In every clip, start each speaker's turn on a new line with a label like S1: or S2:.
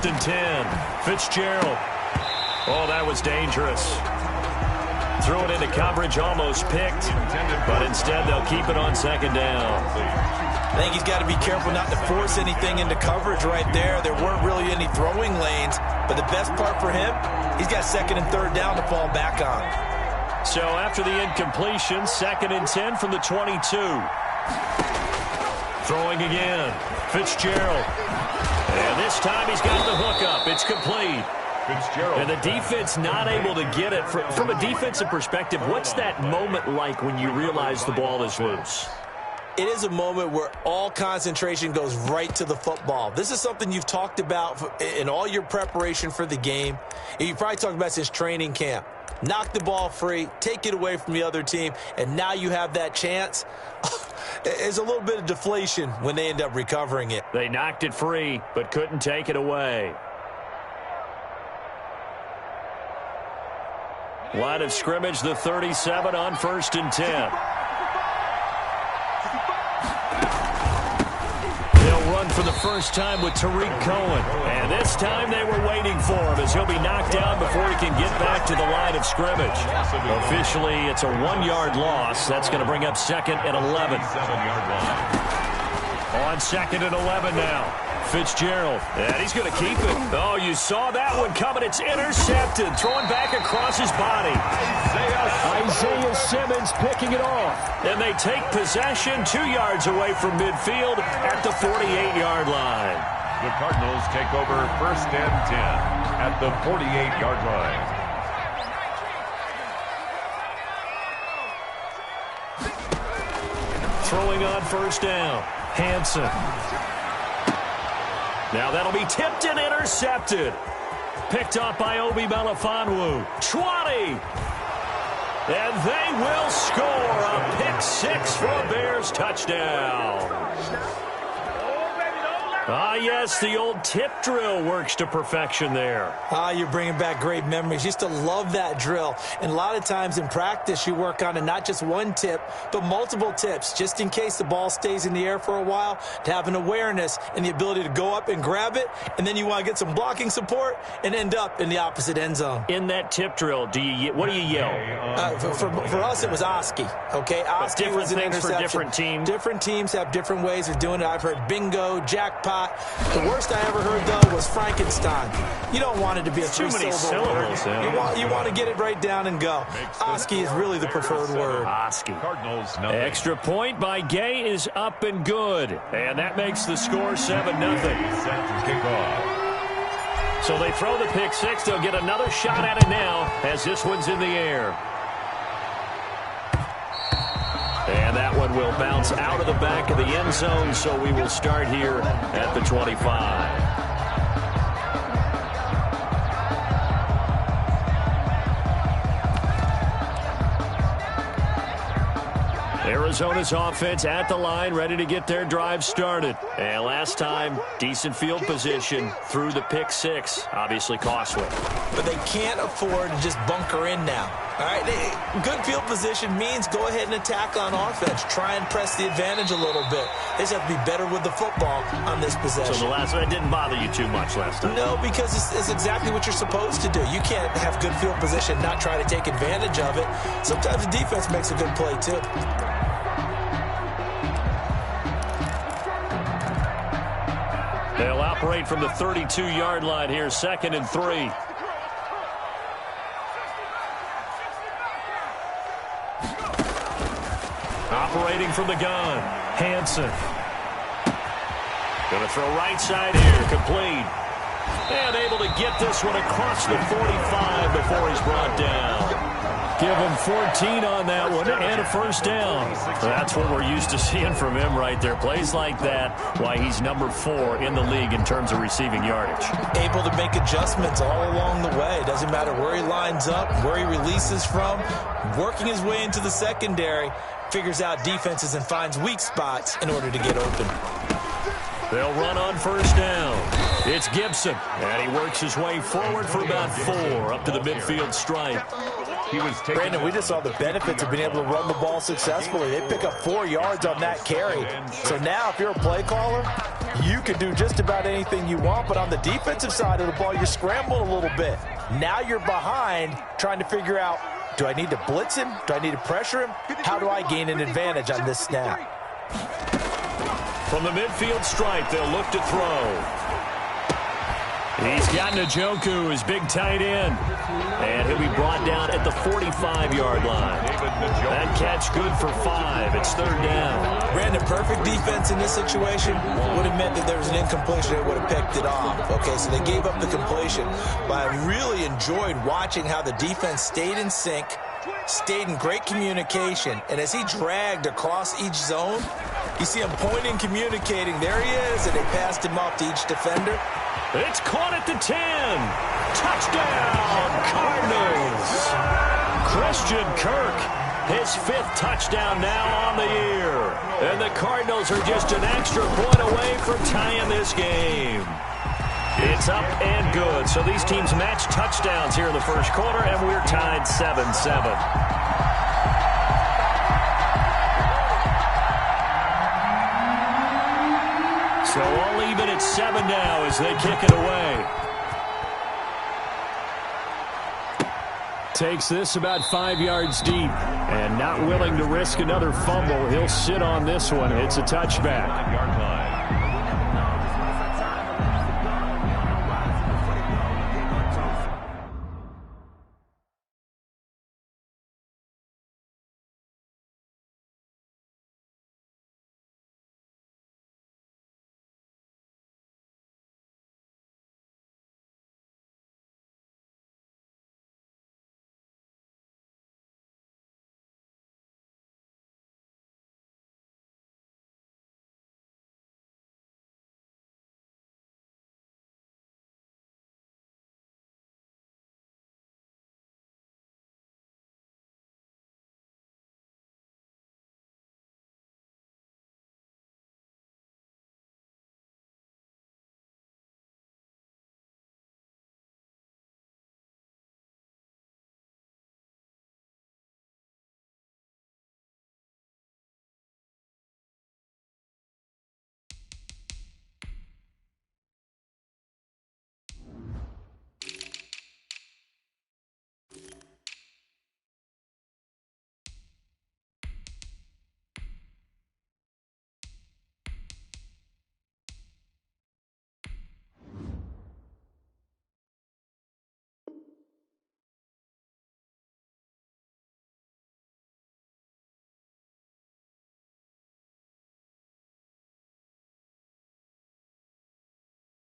S1: 1st and 10. Fitzgerald. Oh, that was dangerous. Threw it into coverage, almost picked, but instead they'll keep it on 2nd down.
S2: I think he's got to be careful not to force anything into coverage right there. There weren't really any throwing lanes, but the best part for him, he's got 2nd and 3rd down to fall back on.
S1: So after the incompletion, 2nd and 10 from the 22. Throwing again, Fitzgerald. And this time he's got the hook up. It's complete. And the defense not able to get it. From a defensive perspective, what's that moment like when you realize the ball is loose?
S2: It is a moment where all concentration goes right to the football. This is something you've talked about in all your preparation for the game. And you probably talked about since training camp. Knock the ball free, take it away from the other team, and now you have that chance. There's a little bit of deflation when they end up recovering it.
S1: They knocked it free, but couldn't take it away. Line of scrimmage, the 37 on 1st and 10. They'll run for the first time with Tariq Cohen. And this time they were waiting for him as he'll be knocked down before he can get back to the line of scrimmage. Officially, it's a 1-yard loss. That's going to bring up 2nd and 11. On 2nd and 11 now. Fitzgerald, and he's going to keep it. Oh, you saw that one coming. It's intercepted. Throwing back across his body. Isaiah Simmons picking it off. And they take possession 2 yards away from midfield at the 48-yard line.
S3: The Cardinals take over 1st and 10 at the 48-yard line.
S1: Throwing on 1st down. Hansen. Now that'll be tipped and intercepted. Picked off by Obi Melifonwu. 20. And they will score a pick 6 for a Bears touchdown. Ah, yes, the old tip drill works to perfection there.
S2: Ah, you're bringing back great memories. Used to love that drill. And a lot of times in practice, you work on it, not just one tip, but multiple tips, just in case the ball stays in the air for a while, to have an awareness and the ability to go up and grab it, and then you want to get some blocking support and end up in the opposite end zone.
S1: In that tip drill, what do you yell?
S2: For us, it was Oski. Okay, Oski was an interception.
S1: For different teams.
S2: Different teams have different ways of doing it. I've heard bingo, jackpot. The worst I ever heard, though, was Frankenstein. You don't want it to be a three-syllable word. You want to get it right down and go. Oski is really the preferred word.
S1: Oski. Extra point by Gay is up and good. And that makes the score 7-0. So they throw the pick 6. They'll get another shot at it now as this one's in the air. And that one will bounce out of the back of the end zone, so we will start here at the 25. Arizona's offense at the line, ready to get their drive started. And last time, decent field position through the pick 6, obviously costly.
S2: But they can't afford to just bunker in now. All right, good field position means go ahead and attack on offense. Try and press the advantage a little bit. They just have to be better with the football on this possession.
S1: So the last one didn't bother you too much last time?
S2: No, because it's exactly what you're supposed to do. You can't have good field position and not try to take advantage of it. Sometimes the defense makes a good play, too.
S1: They'll operate from the 32-yard line here, 2nd and 3. Operating from the gun, Hansen. Going to throw right side here, complete. And able to get this one across the 45 before he's brought down. Give him 14 on that one and a first down. That's what we're used to seeing from him right there. Plays like that, why he's number 4 in the league in terms of receiving yardage.
S2: Able to make adjustments all along the way. Doesn't matter where he lines up, where he releases from. Working his way into the secondary, figures out defenses and finds weak spots in order to get open.
S1: They'll run on first down. It's Gibson, and he works his way forward for about 4 up to the midfield stripe.
S2: Brandon, we just saw the benefits of being able to run the ball successfully. They pick up 4 yards on that carry. So now if you're a play caller, you can do just about anything you want, but on the defensive side of the ball, you're scrambling a little bit. Now you're behind trying to figure out, do I need to blitz him? Do I need to pressure him? How do I gain an advantage on this snap?
S1: From the midfield stripe, they'll look to throw. He's got Njoku, his big tight end. And he'll be brought down at the 45-yard line. That catch good for 5. It's 3rd down.
S2: Brandon, perfect defense in this situation would have meant that there was an incompletion that would have picked it off. Okay, so they gave up the completion. But I really enjoyed watching how the defense stayed in sync, stayed in great communication. And as he dragged across each zone, you see him pointing, communicating. There he is, and they passed him off to each defender.
S1: It's caught at the 10. Touchdown, Cardinals. Christian Kirk, his 5th touchdown now on the year. And the Cardinals are just an extra point away from tying this game. It's up and good. So these teams match touchdowns here in the first quarter, and we're tied 7-7. So all even at 7 now as they kick it away. Takes this about 5 yards deep. And not willing to risk another fumble. He'll sit on this one. It's a touchback.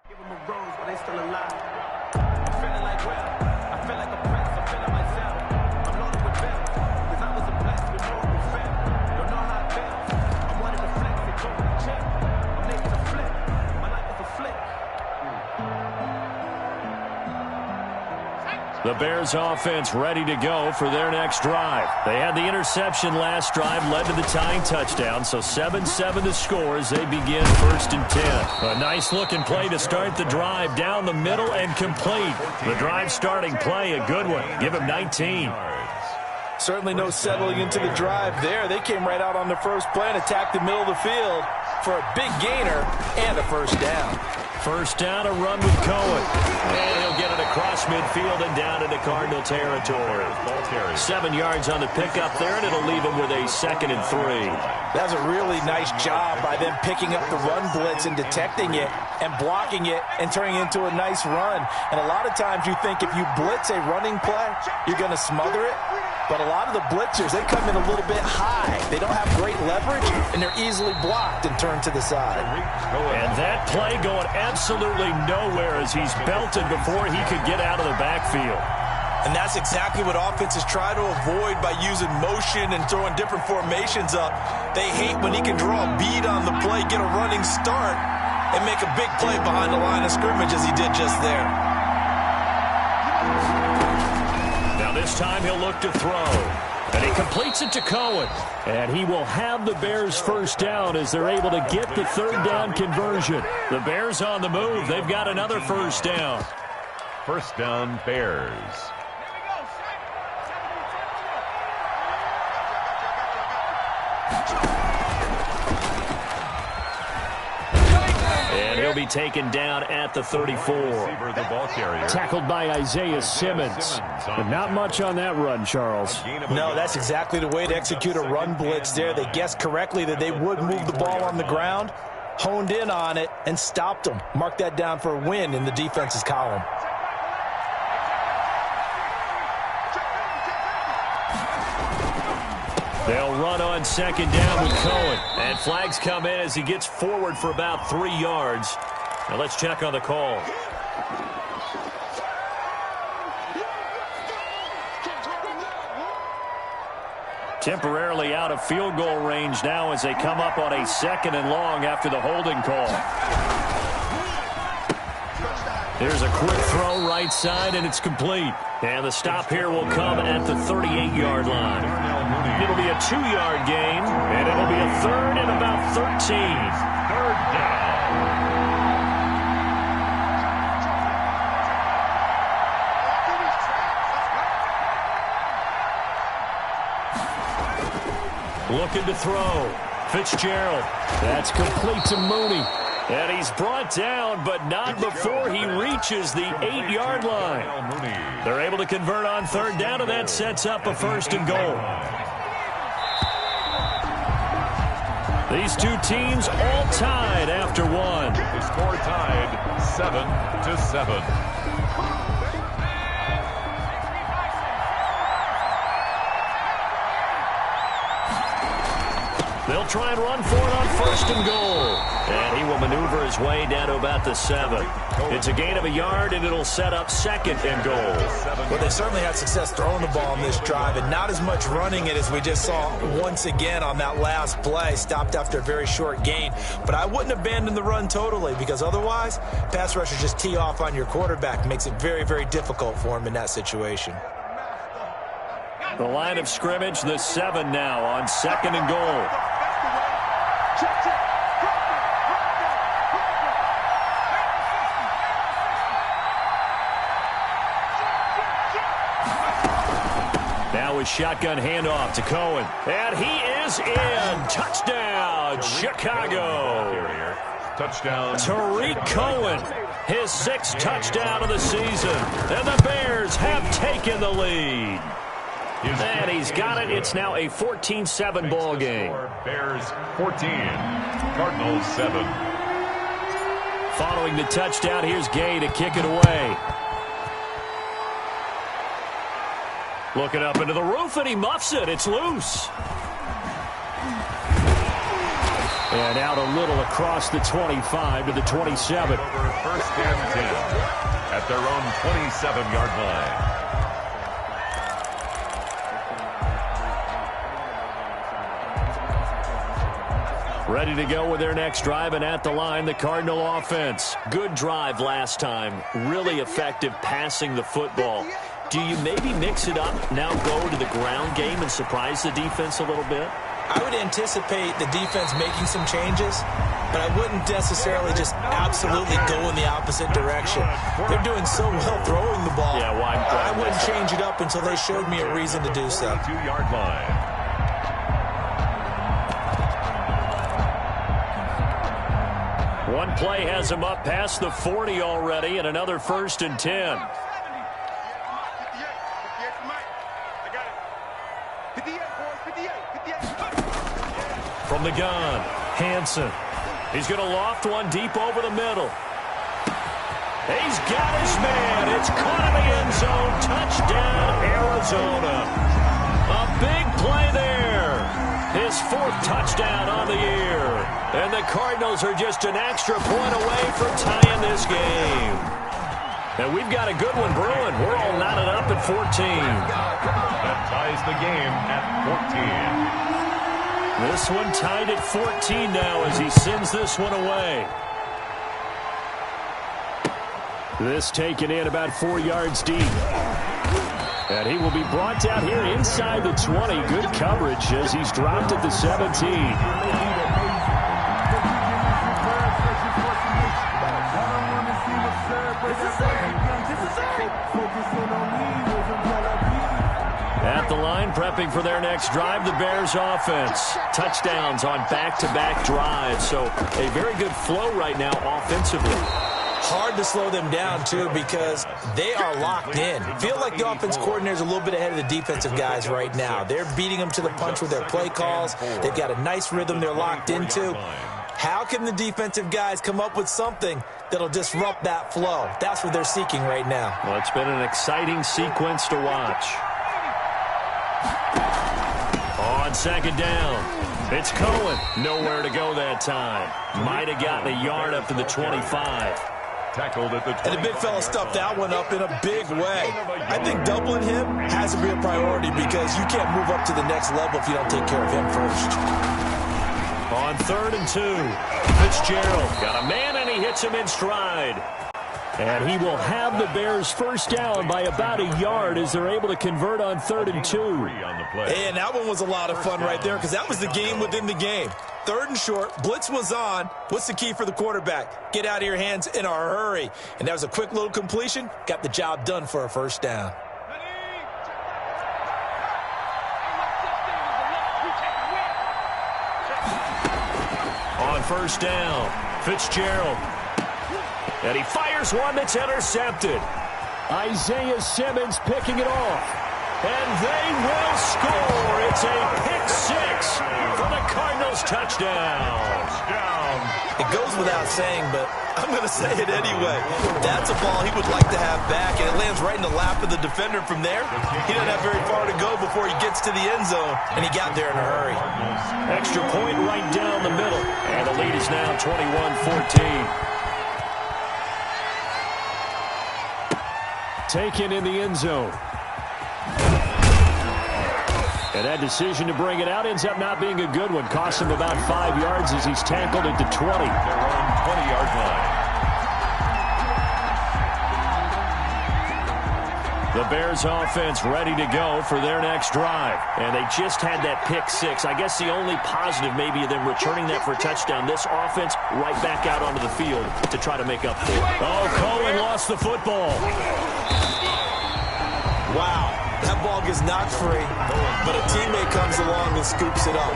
S4: Give them a rose, but they still alive. I'm feeling like well, I feel like a prince, I'm feeling myself. I'm loaded with bells, cause I was a blessed with no fail. Don't know how it feels. I wanted to flex and go with the check. I'm making a flip. My life is a flick.
S1: The Bears offense ready to go for their next drive. They had the interception last drive, led to the tying touchdown, so 7-7 the score as they begin 1st and 10. A nice-looking play to start the drive down the middle and complete. The drive starting play, a good one. Give him 19.
S2: Certainly no settling into the drive there. They came right out on the first play and attacked the middle of the field for a big gainer and a 1st down.
S1: 1st down, a run with Cohen. And he'll get it across midfield and down into Cardinal territory. 7 yards on the pickup there, and it'll leave him with a 2nd and 3.
S2: That was a really nice job by them picking up the run blitz and detecting it and blocking it and turning it into a nice run. And a lot of times you think if you blitz a running play, you're going to smother it. But a lot of the blitzers, they come in a little bit high. They don't have great leverage, and they're easily blocked and turned to the side.
S1: And that play going absolutely nowhere as he's belted before he could get out of the backfield.
S2: And that's exactly what offenses try to avoid by using motion and throwing different formations up. They hate when he can draw a bead on the play, get a running start, and make a big play behind the line of scrimmage as he did just there.
S1: Now this time he'll look to throw. And he completes it to Cohen. And he will have the Bears 1st down as they're able to get the 3rd down conversion. The Bears on the move. They've got another 1st down.
S3: 1st down, Bears.
S1: And he'll be taken down at the 34. Tackled by Isaiah Simmons. But not much on that run, Charles.
S2: No, that's exactly the way to execute a run blitz there. They guessed correctly that they would move the ball on the ground, honed in on it, and stopped them. Mark that down for a win in the defense's column.
S1: They'll run on second down with Cohen. And flags come in as he gets forward for about 3 yards. Now let's check on the call. Temporarily out of field goal range now as they come up on a 2nd and long after the holding call. There's a quick throw right side, and it's complete. And the stop here will come at the 38-yard line. It'll be a 2-yard gain, and it'll be a 3rd and about 13.
S3: 3rd down.
S1: Looking to throw. Fitzgerald. That's complete to Mooney. And he's brought down, but not before he reaches the 8-yard line. They're able to convert on 3rd down, and that sets up a 1st and goal. These two teams all tied after one.
S3: The score tied 7-7.
S1: They'll try and run for it on 1st and goal. And he will maneuver his way down to about the 7. It's a gain of a yard, and it'll set up 2nd and goal.
S2: Well, they certainly had success throwing the ball on this drive, and not as much running it as we just saw once again on that last play. Stopped after a very short gain. But I wouldn't abandon the run totally, because otherwise, pass rushers just tee off on your quarterback. Makes it very, very difficult for him in that situation.
S1: The line of scrimmage, the 7 now on 2nd and goal. Now a shotgun handoff to Cohen. And he is in. Touchdown, Chicago.
S3: Touchdown.
S1: Tariq Cohen, his 6th touchdown of the season. And the Bears have taken the lead. And he's got it. It's now a 14-7 ball game.
S3: Bears 14, Cardinals 7.
S1: Following the touchdown, here's Gay to kick it away. Looking up into the roof, and he muffs it. It's loose. And out a little across the 25 to the 27.
S3: Over 1st and 10 at their own 27-yard line.
S1: Ready to go with their next drive, and at the line, the Cardinal offense. Good drive last time. Really effective passing the football. Do you maybe mix it up, now go to the ground game and surprise the defense a little bit?
S2: I would anticipate the defense making some changes, but I wouldn't necessarily just absolutely go in the opposite direction. They're doing so well throwing the ball.
S1: Yeah, why?
S2: I wouldn't change it up until they showed me a reason to do so.
S3: 2-yard line.
S1: One play has him up past the 40 already, and another 1st and 10. From the gun, Hansen. He's going to loft one deep over the middle. He's got his man. It's caught in the end zone. Touchdown, Arizona. A big play there. His 4th touchdown on the year. And the Cardinals are just an extra point away from tying this game. And we've got a good one brewing. We're all knotted up at 14.
S3: That ties the game at 14.
S1: This one tied at 14 now as he sends this one away. This taken in about 4 yards deep. And he will be brought down here inside the 20. Good coverage as he's dropped at the 17. At the line, prepping for their next drive, the Bears offense. Touchdowns on back-to-back drives, so a very good flow right now offensively.
S2: Hard to slow them down, too, because they are locked in. Feel like the offense coordinator is a little bit ahead of the defensive guys right now. They're beating them to the punch with their play calls. They've got a nice rhythm they're locked into. How can the defensive guys come up with something that'll disrupt that flow? That's what they're seeking right now.
S1: Well, it's been an exciting sequence to watch. On second down, it's Cohen. Nowhere to go that time. Might have gotten a yard up to the 25.
S3: Tackled at the 25.
S2: And the big fella stuffed that one up in a big way. I think doubling him has to be a priority because you can't move up to the next level if you don't take care of him first.
S1: On 3rd and 2, Fitzgerald got a man and he hits him in stride. And he will have the Bears first down by about a yard as they're able to convert on 3rd and 2.
S2: And that one was a lot of fun right there because that was the game within the game. 3rd and short, blitz was on. What's the key for the quarterback? Get out of your hands in a hurry. And that was a quick little completion. Got the job done for a first down.
S1: On first down, Fitzgerald. And he fires one that's intercepted. Isaiah Simmons picking it off. And they will score. It's a pick six for the Cardinals touchdown.
S2: It goes without saying, but I'm going to say it anyway. That's a ball he would like to have back, and it lands right in the lap of the defender from there. He doesn't have very far to go before he gets to the end zone, and he got there in a hurry.
S1: Extra point right down the middle, and the lead is now 21-14. Taken in the end zone. And that decision to bring it out ends up not being a good one. Costs him about 5 yards as he's tackled at the 20.
S3: Their own 20-yard line.
S1: The Bears offense ready to go for their next drive. And they just had that pick six. I guess the only positive maybe of them returning that for a touchdown. This offense right back out onto the field to try to make up for it. Oh, Cohen lost the football.
S2: Wow. That ball gets knocked free, but a teammate comes along and scoops it up.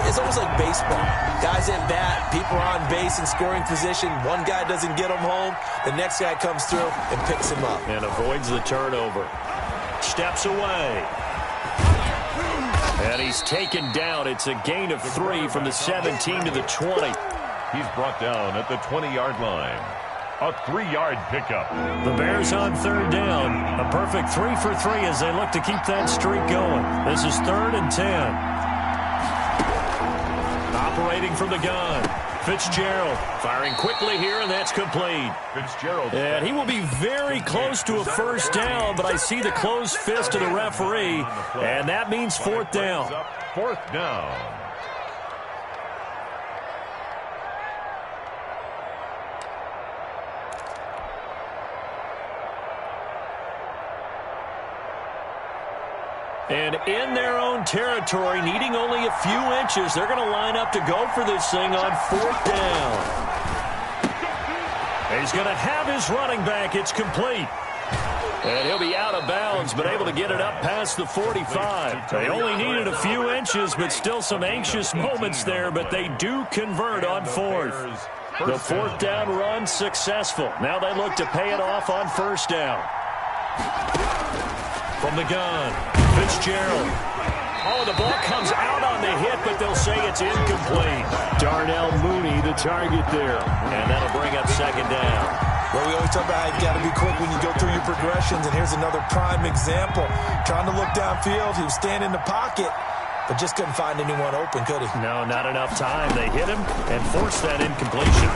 S2: It's almost like baseball. Guys at bat, people are on base in scoring position. One guy doesn't get him home. The next guy comes through and picks him up.
S1: And avoids the turnover. Steps away. And he's taken down. It's a gain of 3 from the 17 to the 20.
S3: He's brought down at the 20-yard line. A 3-yard pickup.
S1: The Bears on 3rd down. A perfect 3 for 3 as they look to keep that streak going. This is 3rd and 10. Operating from the gun. Fitzgerald firing quickly here, and that's complete.
S3: Fitzgerald.
S1: And he will be very close to a first down, but I see the closed fist of the referee, and that means 4th down.
S3: 4th down.
S1: And in their own territory, needing only a few inches, they're going to line up to go for this thing on 4th down. He's going to have his running back. It's complete. And he'll be out of bounds, but able to get it up past the 45. They only needed a few inches, but still some anxious moments there, but they do convert on 4th. The 4th down run successful. Now they look to pay it off on 1st down. From the gun, Fitzgerald. Oh, the ball comes out on the hit, but they'll say it's incomplete. Darnell Mooney, the target there. And that'll bring up 2nd down.
S2: Well, we always talk about how you've got to be quick when you go through your progressions, and here's another prime example. Trying to look downfield, he was standing in the pocket, but just couldn't find anyone open, could he?
S1: No, not enough time. They hit him and forced that incompletion.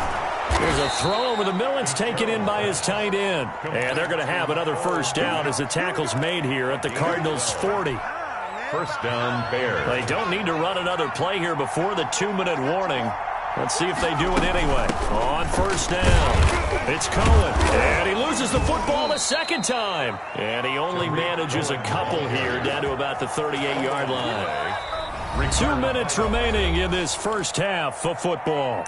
S1: There's a throw over the middle. It's taken in by his tight end. And they're going to have another first down as the tackle's made here at the Cardinals' 40.
S3: First down, Bears.
S1: They don't need to run another play here before the 2-minute warning. Let's see if they do it anyway. On 1st down, it's Cohen. And he loses the football a 2nd time. And he only manages a couple here down to about the 38-yard line. 2 minutes remaining in this first half of football.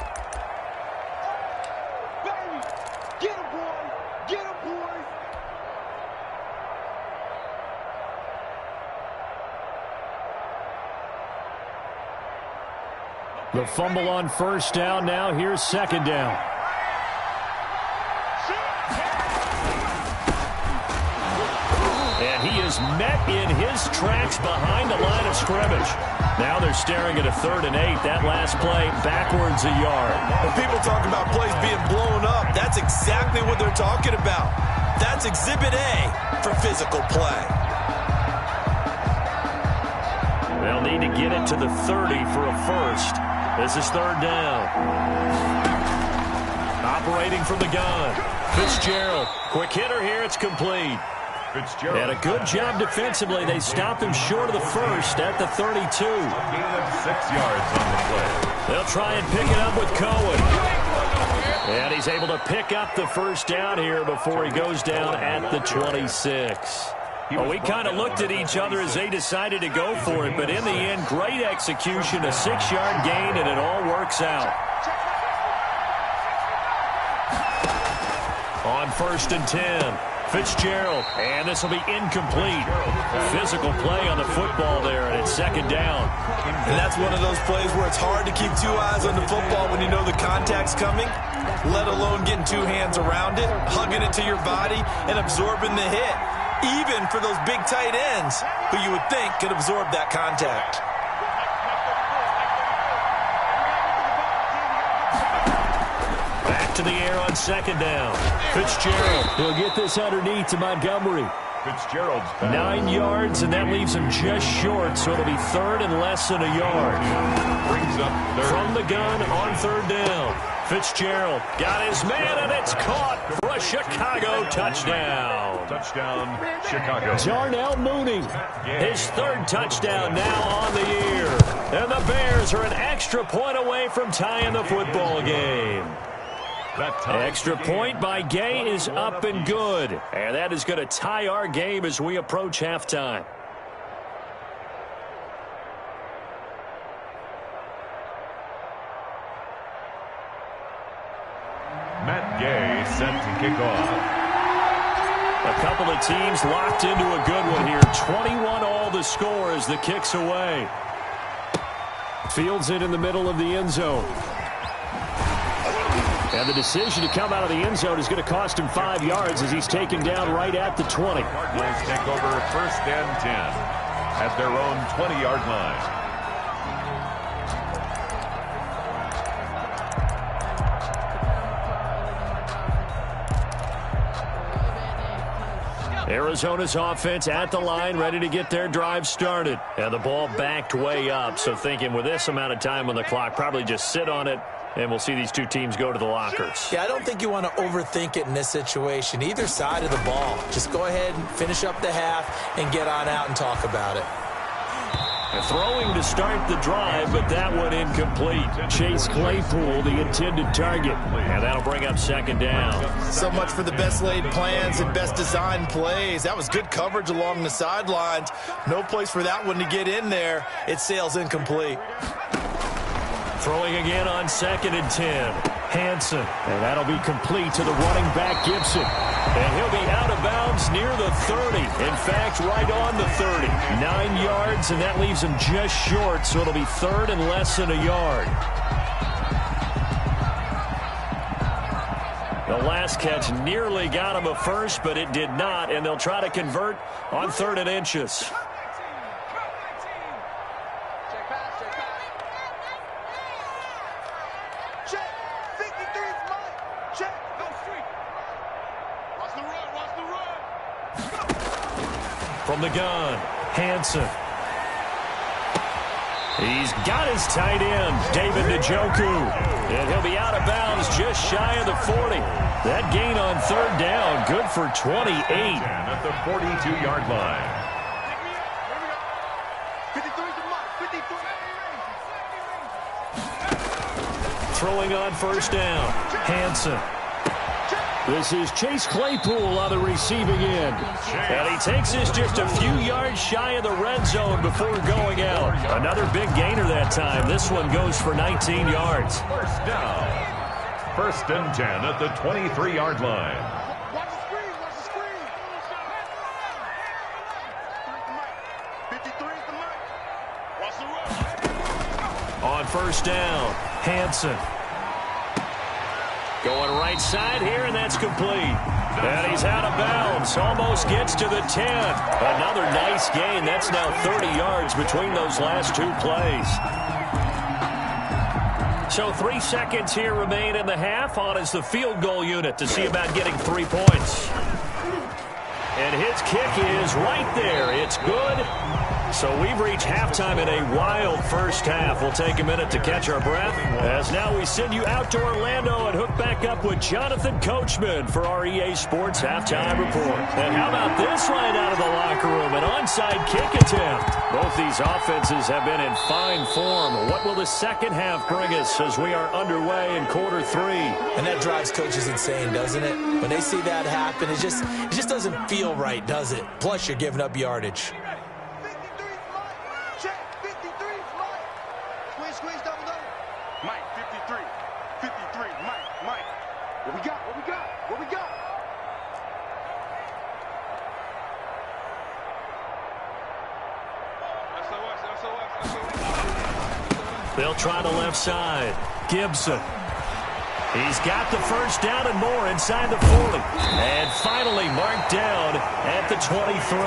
S1: The fumble on first down. Now here's second down. And he is met in his tracks behind the line of scrimmage. Now they're staring at a 3rd and 8. That last play backwards a yard.
S2: When people talk about plays being blown up, that's exactly what they're talking about. That's Exhibit A for physical play.
S1: They'll need to get it to the 30 for a first. This is 3rd down. Operating from the gun. Fitzgerald. Quick hitter here. It's complete.
S3: Fitzgerald.
S1: And a good job defensively. They stopped him short of the first at the 32.
S3: A gain of 6 yards on the play.
S1: They'll try and pick it up with Cohen. And he's able to pick up the first down here before he goes down at the 26. Well, we kind of looked at each other as they decided to go for it, but in the end, great execution, a 6-yard gain, and it all works out. On 1st and 10, Fitzgerald, and this will be incomplete. Physical play on the football there, and it's 2nd down.
S2: And that's one of those plays where it's hard to keep 2 eyes on the football when you know the contact's coming, let alone getting 2 hands around it, hugging it to your body, and absorbing the hit. Even for those big tight ends who you would think could absorb that contact.
S1: Back to the air on 2nd down. Fitzgerald. He'll get this underneath to Montgomery.
S3: Fitzgerald's
S1: 9 yards, and that leaves him just short, so it'll be 3rd and less than a yard.
S3: brings up 3rd.
S1: From the gun on 3rd down. Fitzgerald got his man, and it's caught for a Chicago touchdown.
S3: Touchdown, Chicago.
S1: Darnell Mooney, his 3rd touchdown now on the year. And the Bears are an extra point away from tying the football game. Extra point by Gay is up and good. And that is going to tie our game as we approach halftime.
S3: Matt Gay set to kick off.
S1: A couple of teams locked into a good one here. 21-all the score as the kick's away. Fields it in the middle of the end zone. And the decision to come out of the end zone is going to cost him 5 yards as he's taken down right at the 20.
S3: Cardinals take over 1st and 10 at their own 20-yard line.
S1: Arizona's offense at the line, ready to get their drive started. And the ball backed way up, so thinking with this amount of time on the clock, probably just sit on it, and we'll see these two teams go to the lockers.
S2: Yeah, I don't think you want to overthink it in this situation. Either side of the ball. Just go ahead and finish up the half and get on out and talk about it.
S1: Throwing to start the drive, but that one incomplete. Chase Claypool, the intended target. And that'll bring up 2nd down.
S2: So much for the best laid plans and best designed plays. That was good coverage along the sidelines. No place for that one to get in there. It sails incomplete.
S1: Throwing again on 2nd and 10. Hanson. And that'll be complete to the running back, Gibson. And he'll be out of bounds near the 30. In fact, right on the 30. 9 yards, and that leaves him just short, so it'll be 3rd and less than a yard. The last catch nearly got him a first, but it did not, and they'll try to convert on 3rd and inches. From the gun, Hanson. He's got his tight end, David Njoku. And he'll be out of bounds just shy of the 40. That gain on 3rd down, good for 28.
S3: At the 42-yard line.
S1: Throwing on 1st down, Hanson. This is Chase Claypool on the receiving end. And he takes this just a few yards shy of the red zone before going out. Another big gainer that time. This one goes for 19 yards.
S3: 1st down. 1st and 10 at the 23-yard line.
S4: Watch the screen. Watch the screen. 53 is the mic. Watch the rush.
S1: On first down, Hansen. Going right side here, and that's complete. And he's out of bounds. Almost gets to the 10. Another nice gain. That's now 30 yards between those last two plays. So 3 seconds here remain in the half. On is the field goal unit to see about getting 3 points. And his kick is right there. It's good. So we've reached halftime in a wild first half. We'll take a minute to catch our breath as now we send you out to Orlando and hook back up with Jonathan Coachman for our EA Sports Halftime Report. And how about this right out of the locker room? An onside kick attempt. Both these offenses have been in fine form. What will the second half bring us as we are underway in quarter 3?
S2: And that drives coaches insane, doesn't it? When they see that happen, it just doesn't feel right, does it? Plus, you're giving up yardage.
S4: Mike, 53, Mike. What we got? SOS.
S1: They'll try the left side. Gibson. He's got the first down and more inside the 40. And finally marked down at the 23.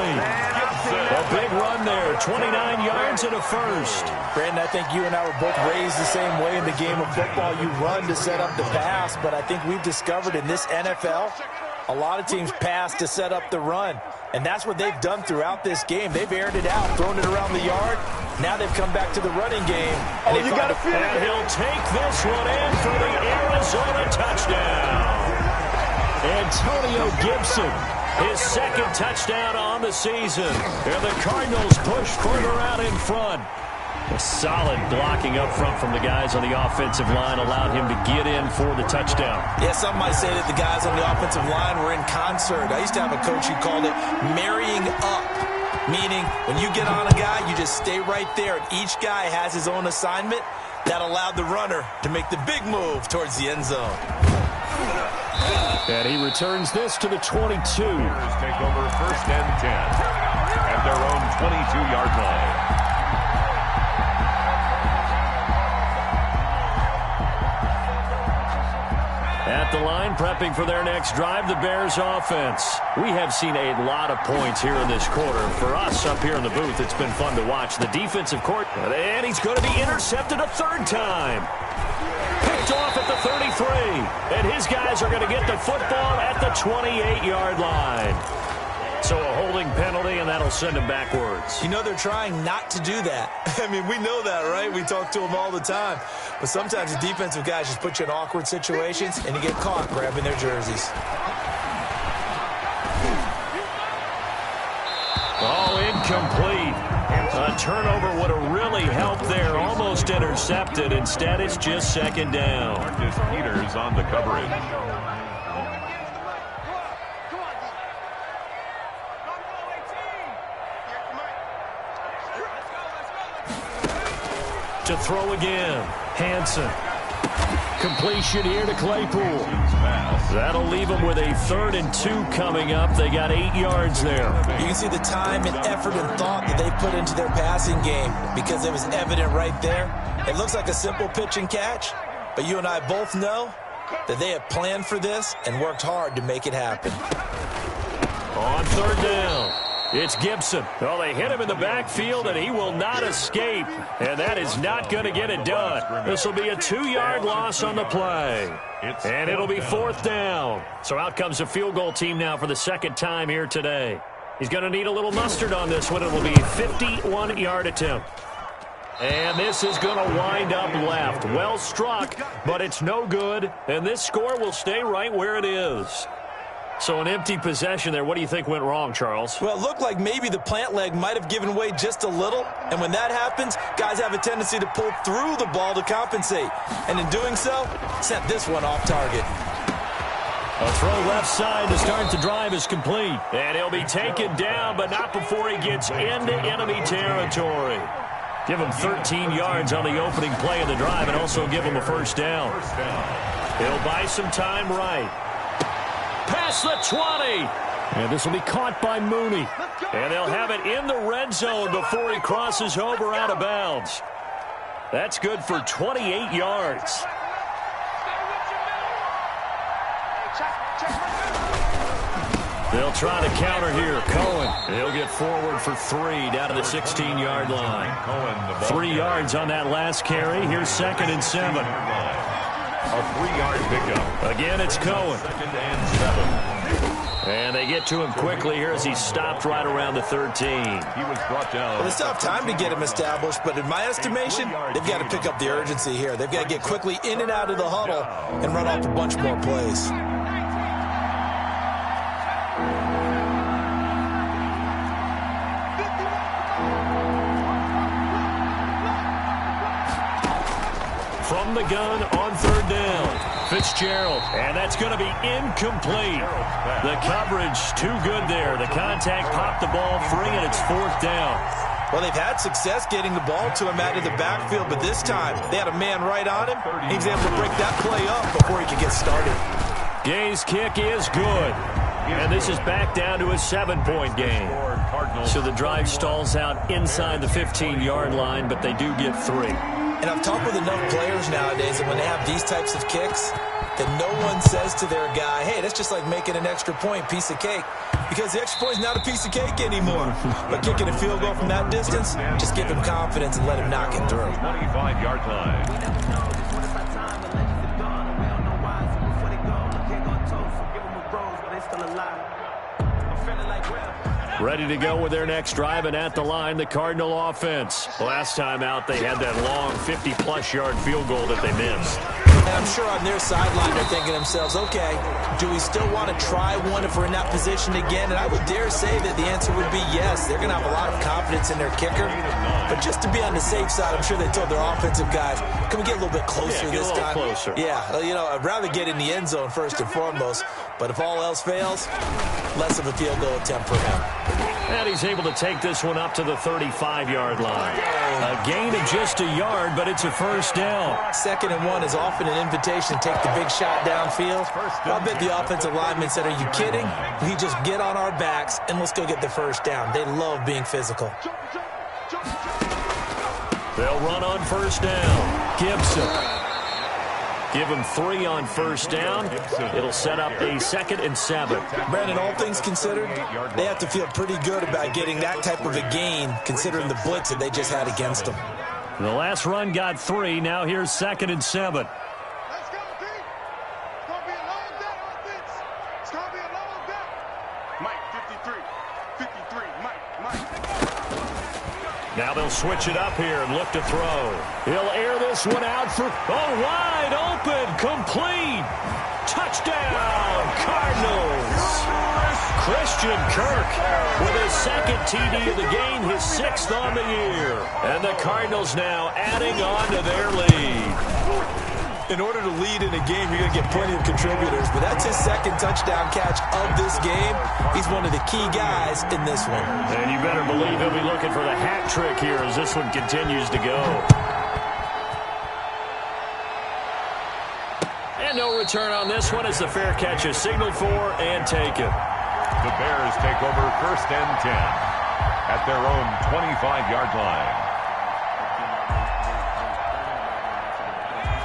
S1: A big run there, 29 yards and a first.
S2: Brandon, I think you and I were both raised the same way in the game of football. You run to set up the pass, but I think we've discovered in this NFL, a lot of teams pass to set up the run. And that's what they've done throughout this game. They've aired it out, thrown it around the yard. Now they've come back to the running game. And
S1: you got to feel it. And he'll take this one in for the Arizona touchdown. Antonio Gibson, his second touchdown on the season. And the Cardinals push further out in front. A solid blocking up front from the guys on the offensive line allowed him to get in for the touchdown.
S2: Yeah, some might say that the guys on the offensive line were in concert. I used to have a coach who called it marrying up, meaning when you get on a guy, you just stay right there, and each guy has his own assignment. That allowed the runner to make the big move towards the end zone.
S1: And he returns this to the 22.
S3: Take over first and 10 at their own 22-yard line.
S1: At the line, prepping for their next drive, the Bears offense. We have seen a lot of points here in this quarter. For us up here in the booth, it's been fun to watch. The defensive court, and he's going to be intercepted a third time. Picked off at the 33. And his guys are going to get the football at the 28-yard line. So a holding penalty, and that'll send him backwards.
S2: You know, they're trying not to do that. I mean, we know that, right? We talk to them all the time. But sometimes the defensive guys just put you in awkward situations, and you get caught grabbing their jerseys.
S1: Oh, incomplete. A turnover would have really helped there. Almost intercepted. Instead, it's just second down.
S3: Marcus Peters on the coverage.
S1: To throw again. Hansen. Completion here to Claypool. That'll leave them with a 3rd and 2 coming up. They got 8 yards there.
S2: You can see the time and effort and thought that they put into their passing game because it was evident right there. It looks like a simple pitch and catch, but you and I both know that they have planned for this and worked hard to make it happen.
S1: On 3rd down. It's Gibson. Well, they hit him in the backfield, and he will not escape. And that is not going to get it done. This will be a 2-yard loss on the play. And it'll be 4th down. So out comes the field goal team now for the second time here today. He's going to need a little mustard on this one. It will be a 51-yard attempt. And this is going to wind up left. Well struck, but it's no good. And this score will stay right where it is. So an empty possession there. What do you think went wrong, Charles?
S2: Well, it looked like maybe the plant leg might have given way just a little. And when that happens, guys have a tendency to pull through the ball to compensate. And in doing so, sent this one off target.
S1: A throw left side to start the drive is complete. And he'll be taken down, but not before he gets into enemy territory. Give him 13 yards on the opening play of the drive and also give him a first down. He'll buy some time right. Past the 20. And this will be caught by Mooney. And they'll have it in the red zone before he crosses over out of bounds. That's good for 28 yards. They'll try to counter here. Cohen, he'll get forward for 3 down to the 16-yard line. 3 yards on that last carry. Here's 2nd and 7.
S3: A 3-yard pickup.
S1: Again, it's Cohen.
S3: 2nd and 7.
S1: And they get to him quickly here as he stopped right around the 13.
S3: He was brought down.
S2: Well, they still have time to get him established, but in my estimation, they've got to pick up the urgency here. They've got to get quickly in and out of the huddle and run off a bunch more plays.
S1: From the gun on 3rd down. Fitzgerald, and that's going to be incomplete. The coverage too good there. The contact popped the ball free, and it's 4th down.
S2: Well, they've had success getting the ball to him out of the backfield, but this time they had a man right on him. He was able to break that play up before he could get started.
S1: Gay's kick is good. And this is back down to a 7-point game. So the drive stalls out inside the 15-yard line, but they do get 3.
S2: And I've talked with enough players nowadays that when they have these types of kicks, that no one says to their guy, hey, that's just like making an extra point, piece of cake. Because the extra point is not a piece of cake anymore. But kicking a field goal from that distance, just give him confidence and let him knock it through.
S3: 25-yard line.
S4: We never know just when it's our time. The legends are gone, and we don't know why. So before they go, look, here go toast. So give them a rose, but they still alive. I'm feeling like well.
S1: Ready to go with their next drive, and at the line, the Cardinal offense. Last time out, they had that long 50-plus yard field goal that they missed.
S2: And I'm sure on their sideline they're thinking to themselves, okay, do we still want to try one if we're in that position again? And I would dare say that the answer would be yes. They're going to have a lot of confidence in their kicker. But just to be on the safe side, I'm sure they told their offensive guys, can we get a little bit closer this time?
S1: Closer.
S2: Yeah, you know, I'd rather get in the end zone first and foremost. But if all else fails, less of a field goal attempt for him.
S1: And he's able to take this one up to the 35-yard line. A gain of just a yard, but it's a 1st down.
S2: 2nd and 1 is often an invitation to take the big shot downfield. I bet the offensive lineman said, are you kidding? We just get on our backs and let's go get the 1st down. They love being physical.
S1: They'll run on 1st down. Gibson. Give him 3 on 1st down. It'll set up a 2nd and 7.
S2: Brandon, all things considered, they have to feel pretty good about getting that type of a gain, considering the blitz that they just had against them.
S1: The last run got 3. Now here's 2nd and 7.
S5: Let's go, D. It's going to be a long day on this. It's going to be a long day. Mike, 53. 53. Mike.
S1: Now they'll switch it up here and look to throw. He'll air this one out for, wide open, complete. Touchdown, Cardinals. Christian Kirk with his 2nd TD of the game, his 6th on the year. And the Cardinals now adding on to their lead.
S2: In order to lead in a game, you're going to get plenty of contributors, but that's his 2nd touchdown catch of this game. He's one of the key guys in this one.
S1: And you better believe he'll be looking for the hat trick here as this one continues to go. And no return on this one as the fair catch is signaled for and taken.
S3: The Bears take over 1st and 10 at their own 25-yard line.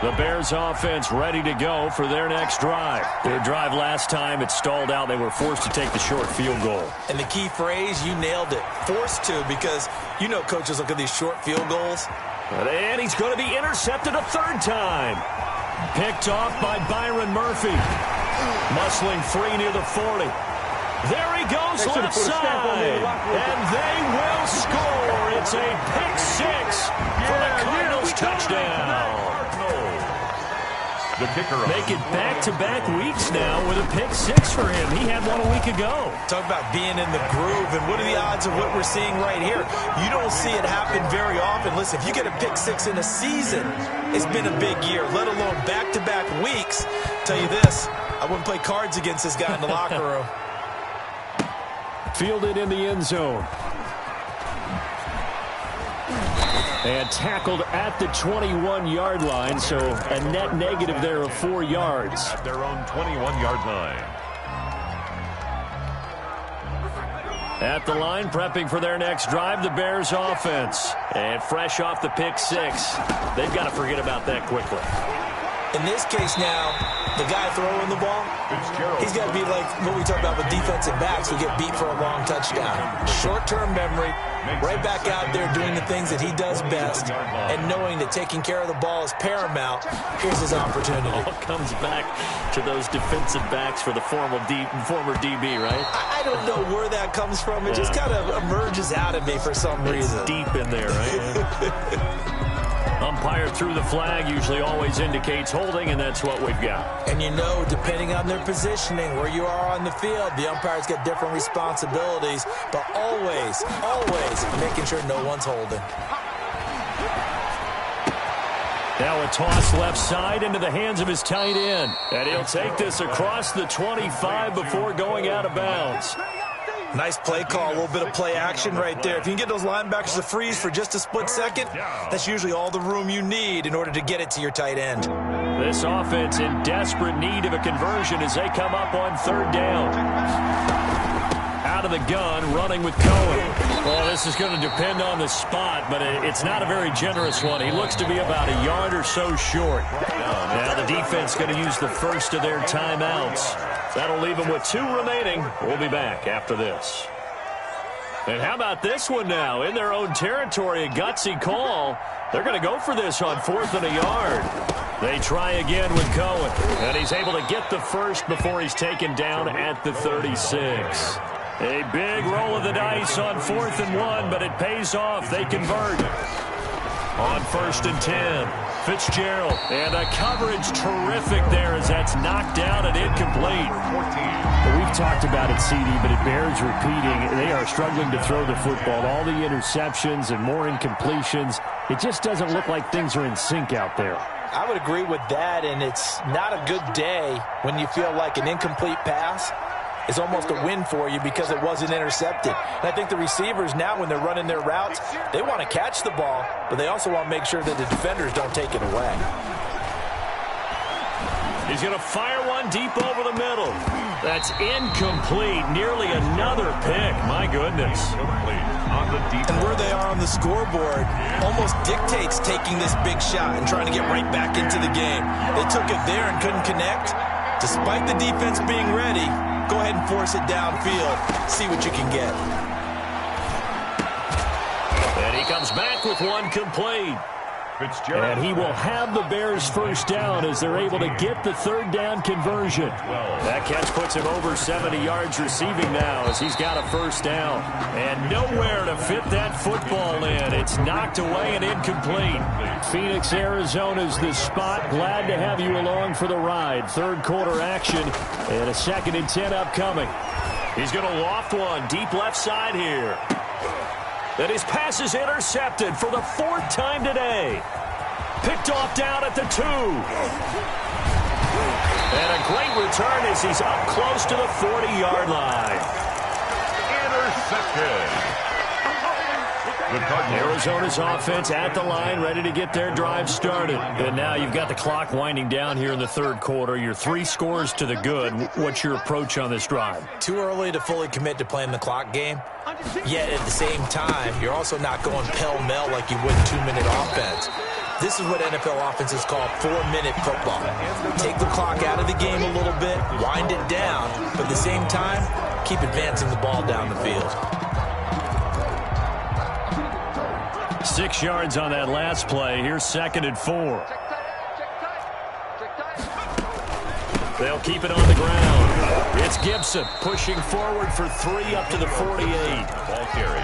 S1: The Bears offense ready to go for their next drive. Their drive last time, it stalled out. They were forced to take the short field goal.
S2: And the key phrase, you nailed it. Forced to, because you know coaches look at these short field goals.
S1: And he's going to be intercepted a 3rd time. Picked off by Byron Murphy. Muscling free near the 40. There he goes left side. And they will score. It's a pick 6 for the Cardinals touchdown.
S3: The kicker
S1: Make it back-to-back weeks now with a pick 6 for him. He had one a week ago.
S2: Talk about being in the groove, and what are the odds of what we're seeing right here? You don't see it happen very often. Listen, if you get a pick 6 in a season, it's been a big year, let alone back-to-back weeks. Tell you this, I wouldn't play cards against this guy in the locker room.
S1: Fielded in the end zone. And tackled at the 21-yard line, so a net negative there of 4 yards.
S3: at their own 21-yard line.
S1: At the line, prepping for their next drive, the Bears offense. And fresh off the pick six, they've got to forget about that quickly.
S2: In this case now, the guy throwing the ball, he's got to be like what we talk about with defensive backs who get beat for a long touchdown. Short-term memory, right back out there doing the things that he does best, and knowing that taking care of the ball is paramount. Here's his opportunity.
S1: All comes back to those defensive backs for the former DB, right?
S2: I don't know where that comes from. It just kind of emerges out of me for some reason.
S1: It's deep in there, right? Umpire threw the flag, usually always indicates holding, and that's what we've got.
S2: And you know, depending on their positioning, where you are on the field, the umpire's got different responsibilities, but always making sure no one's holding.
S1: Now a toss left side into the hands of his tight end. And he'll take this across the 25 before going out of bounds.
S2: Nice play call, a little bit of play action right there. If you can get those linebackers to freeze for just a split second, that's usually all the room you need in order to get it to your tight end.
S1: This offense in desperate need of a conversion as they come up on third down. Out of the gun, running with Cohen. Well, this is going to depend on the spot, but it's not a very generous one. He looks to be about a yard or so short. Now the defense going to use the first of their timeouts. That'll leave them with 2 remaining. We'll be back after this. And how about this one now? In their own territory, a gutsy call. They're going to go for this on 4th and a yard. They try again with Cohen. And he's able to get the first before he's taken down at the 36. A big roll of the dice on 4th and 1, but it pays off. They convert. On 1st and 10. Fitzgerald, and a coverage terrific there as that's knocked down and incomplete. Well, we've talked about it, CD, but it bears repeating. They are struggling to throw the football. All the interceptions and more incompletions. It just doesn't look like things are in sync out there.
S2: I would agree with that, and it's not a good day when you feel like an incomplete pass is almost a win for you because it wasn't intercepted. And I think the receivers now, when they're running their routes, they want to catch the ball, but they also want to make sure that the defenders don't take it away.
S1: He's going to fire one deep over the middle. That's incomplete. Nearly another pick. My goodness.
S2: And where they are on the scoreboard almost dictates taking this big shot and trying to get right back into the game. They took it there and couldn't connect. Despite the defense being ready, go ahead and force it downfield. See what you can get.
S1: And he comes back with one complete. And he will have the Bears first down as they're able to get the third down conversion. That catch puts him over 70 yards receiving now as he's got a first down. And nowhere to fit that football in. It's knocked away and incomplete. Phoenix, Arizona's the spot. Glad to have you along for the ride. Third quarter action and a 2nd and 10 upcoming. He's going to loft one deep left side here. And his pass is intercepted for the 4th time today. Picked off down at the 2. And a great return as he's up close to the 40-yard line.
S3: Intercepted.
S1: Arizona's offense at the line, ready to get their drive started. And now you've got the clock winding down here in the third quarter. You're 3 scores to the good. What's your approach on this drive?
S2: Too early to fully commit to playing the clock game. Yet at the same time, you're also not going pell-mell like you would 2-minute offense. This is what NFL offenses call 4-minute football. Take the clock out of the game a little bit, wind it down, but at the same time, keep advancing the ball down the field.
S1: 6 yards on that last play. Here's 2nd and 4. They'll keep it on the ground. It's Gibson pushing forward for 3 up to the 48.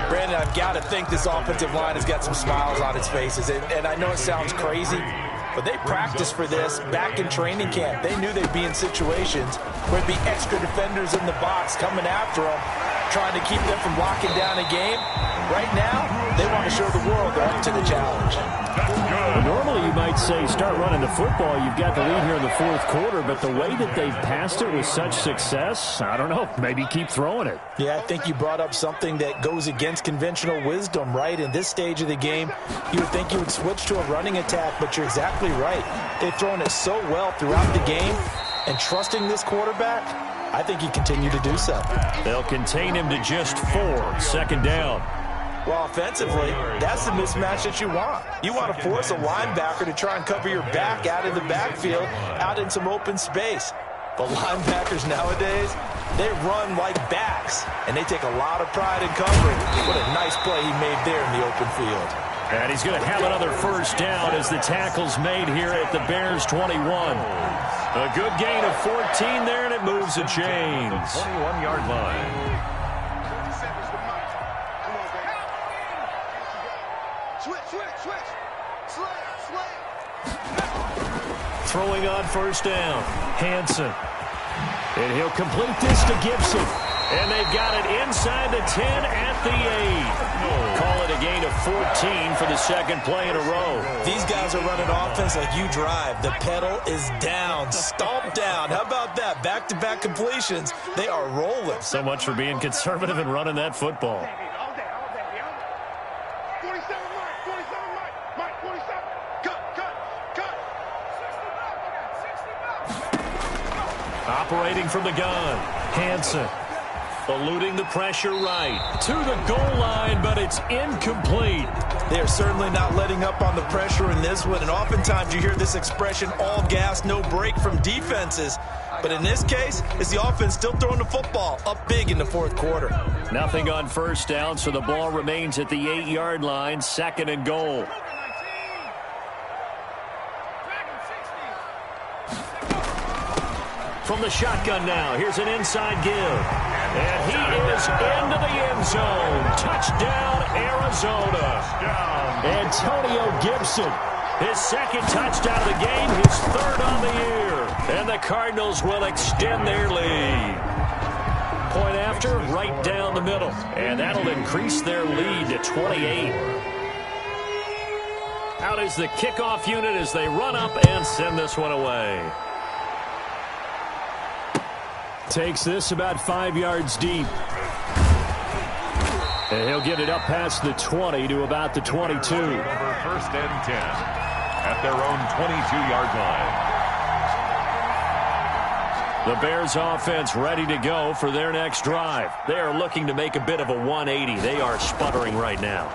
S2: Brandon, I've got to think this offensive line has got some smiles on its faces. And I know it sounds crazy, but they practiced for this back in training camp. They knew they'd be in situations where there'd be extra defenders in the box coming after them, trying to keep them from locking down a game. Right now, they want to show the world they're up to the challenge.
S1: Normally, you might say start running the football. You've got the lead here in the 4th quarter, but the way that they've passed it with such success, I don't know, maybe keep throwing it.
S2: Yeah, I think you brought up something that goes against conventional wisdom, right? In this stage of the game, you would think you would switch to a running attack, but you're exactly right. They've thrown it so well throughout the game, and trusting this quarterback, I think he continued to do so.
S1: They'll contain him to just 4. Second down.
S2: Well, offensively, that's the mismatch that you want. You want to force a linebacker to try and cover your back out of the backfield, out in some open space. But linebackers nowadays, they run like backs, and they take a lot of pride in covering. What a nice play he made there in the open field.
S1: And he's going to have another first down as the tackle's made here at the Bears 21. A good gain of 14 there, and it moves the chains.
S3: 21-yard line.
S1: Throwing on first down, Hansen. And he'll complete this to Gibson. And they've got it inside the 10 at the 8. Call it a gain of 14 for the second play in a row.
S2: These guys are running offense like you drive. The pedal is down, stomp down. How about that? Back-to-back completions. They are rolling.
S1: So much for being conservative and running that football.
S5: 47, Mike, 47.
S1: Operating from the gun, Hansen. Eluding the pressure right. To the goal line, but it's incomplete.
S2: They are certainly not letting up on the pressure in this one, and oftentimes you hear this expression, all gas, no break from defenses. But in this case, it's the offense still throwing the football up big in the fourth quarter.
S1: Nothing on first down, so the ball remains at the 8-yard line, second and goal. From the shotgun now, here's an inside give. And he is into the end zone. Touchdown, Arizona. Antonio Gibson, his second touchdown of the game, his third on the year. And the Cardinals will extend their lead. Point after, right down the middle. And that'll increase their lead to 28. Out is the kickoff unit as they run up and send this one away. Takes this about 5 yards deep. And he'll get it up past the 20 to about the 22.
S3: Over first and 10 at their own 22-yard line.
S1: The Bears offense ready to go for their next drive. They are looking to make a bit of a 180. They are sputtering right now.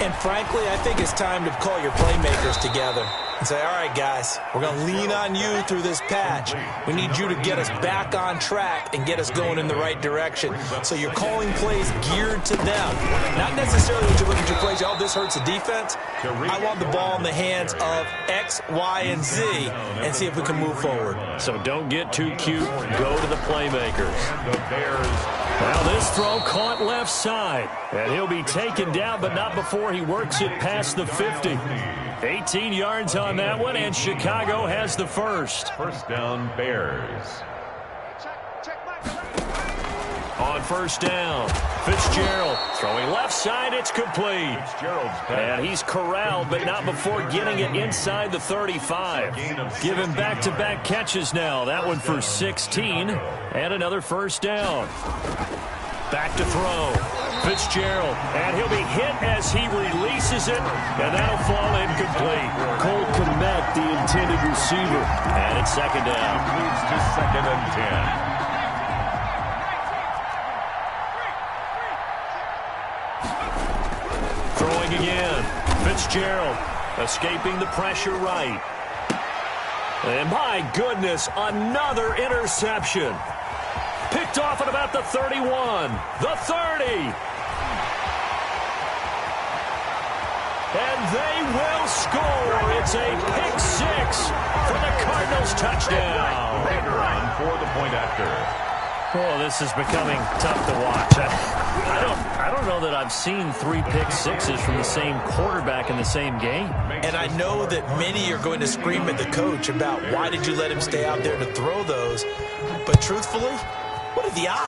S2: And frankly, I think it's time to call your playmakers together and say, all right, guys, we're going to lean on you through this patch. We need you to get us back on track and get us going in the right direction. So you're calling plays geared to them. Not necessarily when you look at your plays, oh, this hurts the defense. I want the ball in the hands of X, Y, and Z and see if we can move forward.
S1: So don't get too cute. Go to the playmakers.
S3: The Bears.
S1: Now this throw caught left side. And he'll be taken down, but not before he works it past the 50. 18 yards on that one, and Chicago has the first.
S3: First down, Bears.
S1: On first down, Fitzgerald throwing left side, it's complete. And he's corralled, but not before getting it inside the 35. Give him back-to-back catches now. That one for 16, and another first down. Back to throw. Fitzgerald, and he'll be hit as he releases it, and that'll fall incomplete. Cole Kmet, the intended receiver, and it's second down.
S3: Leads to second and 10.
S1: Throwing again. Fitzgerald escaping the pressure right. And my goodness, another interception. Picked off at about the 31, the 30. And they will score. It's a pick six for the Cardinals touchdown.
S3: Later on for the point after.
S1: Oh, this is becoming tough to watch. I don't know that I've seen 3 pick sixes from the same quarterback in the same game.
S2: And I know that many are going to scream at the coach about why did you let him stay out there to throw those. But truthfully, what are the odds?